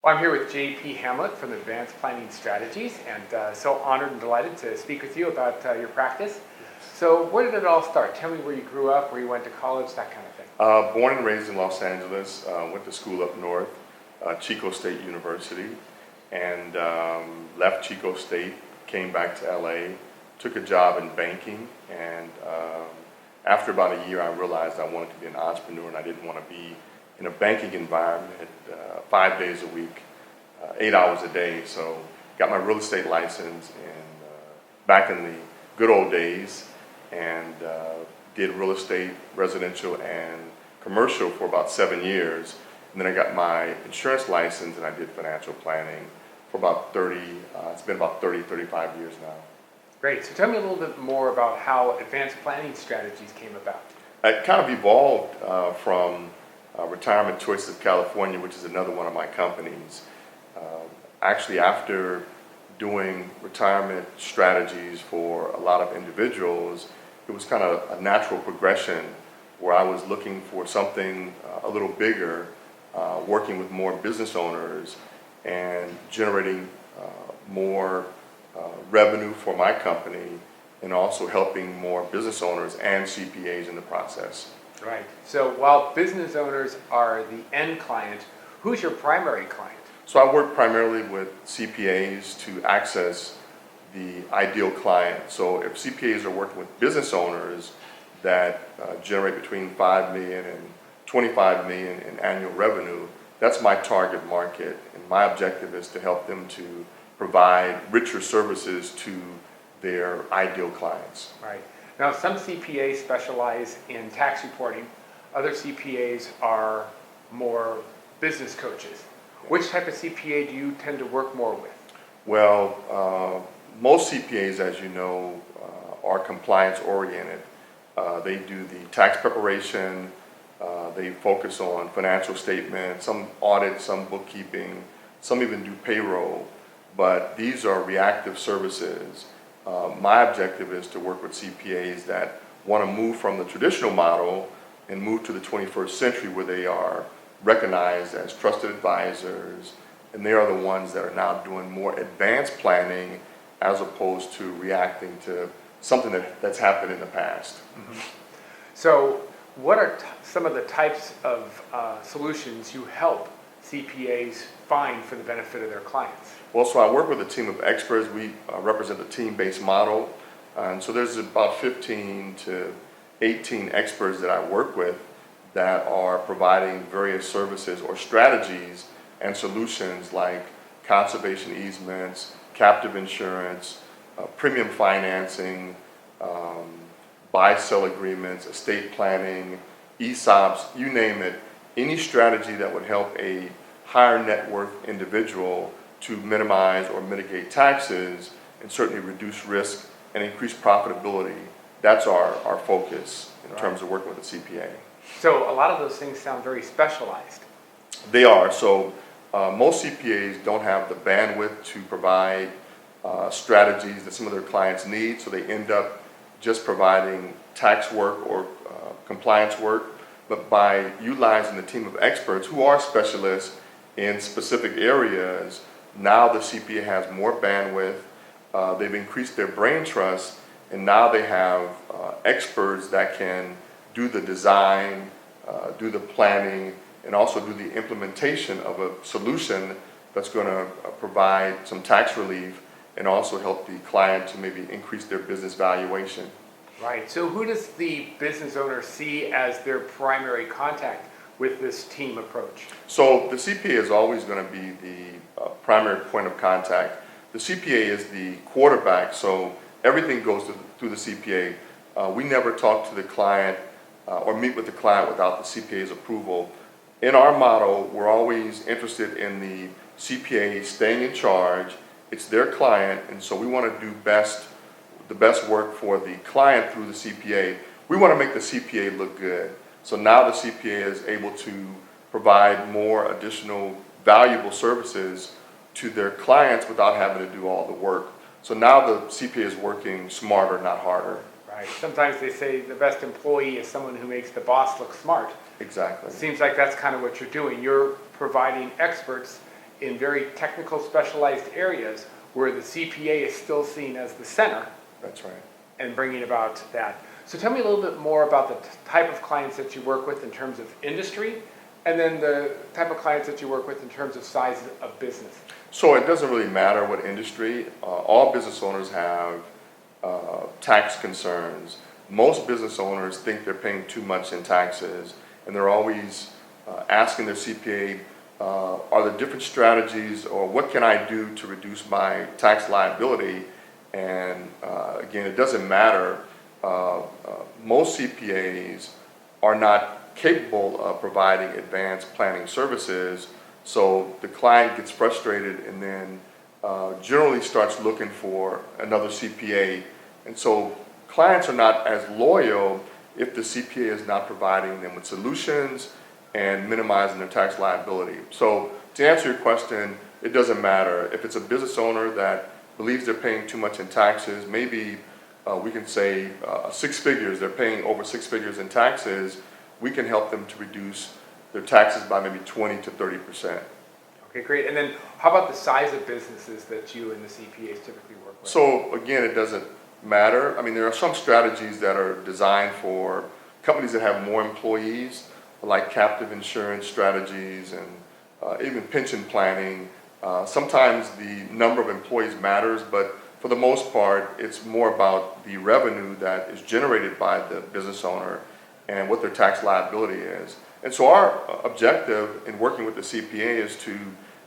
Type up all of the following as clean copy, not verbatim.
Well, I'm here with J.P. Hamlett from Advanced Planning Strategies, and so honored and delighted to speak with you about your practice. So where did it all start? Tell me where you grew up, where you went to college, that kind of thing. Born and raised in Los Angeles, went to school up north, Chico State University, and left Chico State, came back to LA, took a job in banking, and after about a year I realized I wanted to be an entrepreneur and I didn't want to be in a banking environment 5 days a week, 8 hours a day. So got my real estate license back in the good old days, and did real estate, residential, and commercial for about 7 years. And then I got my insurance license and I did financial planning for about 30, it's been about 30, 35 years now. Great. So tell me a little bit more about how Advanced Planning Strategies came about. It kind of evolved from Retirement Choices of California, which is another one of my companies. Actually, after doing retirement strategies for a lot of individuals, it was kind of a natural progression where I was looking for something a little bigger, working with more business owners and generating more revenue for my company, and also helping more business owners and CPAs in the process. Right. So while business owners are the end client, who's your primary client? So I work primarily with CPAs to access the ideal client. So if CPAs are working with business owners that generate between 5 million and 25 million in annual revenue, that's my target market, and my objective is to help them to provide richer services to their ideal clients. Right. Now, some CPAs specialize in tax reporting. Other CPAs are more business coaches. Which type of CPA do you tend to work more with? Well, most CPAs, as you know, are compliance oriented. They do the tax preparation, they focus on financial statements, some audit, some bookkeeping, some even do payroll, but these are reactive services. My objective is to work with CPAs that want to move from the traditional model and move to the 21st century, where they are recognized as trusted advisors, and they are the ones that are now doing more advanced planning as opposed to reacting to something that's happened in the past. Mm-hmm. So what are some of the types of solutions you help CPAs find for the benefit of their clients? Well, so I work with a team of experts. We represent the team-based model, and so there's about 15 to 18 experts that I work with that are providing various services or strategies and solutions like conservation easements, captive insurance, premium financing, buy-sell agreements, estate planning, ESOPs, you name it, any strategy that would help a higher net worth individual to minimize or mitigate taxes and certainly reduce risk and increase profitability. That's our focus in terms of working with a CPA. So a lot of those things sound very specialized. They are. So most CPAs don't have the bandwidth to provide strategies that some of their clients need, so they end up just providing tax work or compliance work. But by utilizing a team of experts who are specialists in specific areas, now the CPA has more bandwidth, they've increased their brain trust, and now they have experts that can do the design, do the planning, and also do the implementation of a solution that's going to provide some tax relief and also help the client to maybe increase their business valuation. Right. So who does the business owner see as their primary contact with this team approach? So the CPA is always going to be the primary point of contact. The CPA is the quarterback, so everything goes through the CPA. We never talk to the client or meet with the client without the CPA's approval. In our model, we're always interested in the CPA staying in charge. It's their client, and so we want to do the best work for the client through the CPA. We want to make the CPA look good. So now the CPA is able to provide more additional valuable services to their clients without having to do all the work. So now the CPA is working smarter, not harder. Right. Sometimes they say the best employee is someone who makes the boss look smart. Exactly. It seems like that's kind of what you're doing. You're providing experts in very technical specialized areas where the CPA is still seen as the center That's right. and bringing about that. So tell me a little bit more about the type of clients that you work with in terms of industry, and then the type of clients that you work with in terms of size of business. So it doesn't really matter what industry. All business owners have tax concerns. Most business owners think they're paying too much in taxes, and they're always asking their CPA, are there different strategies, or what can I do to reduce my tax liability? And again, it doesn't matter. Most CPAs are not capable of providing advanced planning services, so the client gets frustrated and then generally starts looking for another CPA. And so clients are not as loyal if the CPA is not providing them with solutions and minimizing their tax liability. So to answer your question, it doesn't matter. If it's a business owner that believes they're paying too much in taxes, maybe we can say 6 figures, they're paying over 6 figures in taxes, we can help them to reduce their taxes by maybe 20 to 30%. Okay, great. And then how about the size of businesses that you and the CPAs typically work with? So again, it doesn't matter. I mean, there are some strategies that are designed for companies that have more employees, like captive insurance strategies and even pension planning. Sometimes the number of employees matters, but for the most part, it's more about the revenue that is generated by the business owner and what their tax liability is. And so our objective in working with the CPA is to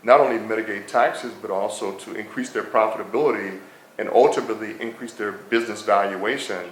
not only mitigate taxes, but also to increase their profitability and ultimately increase their business valuation.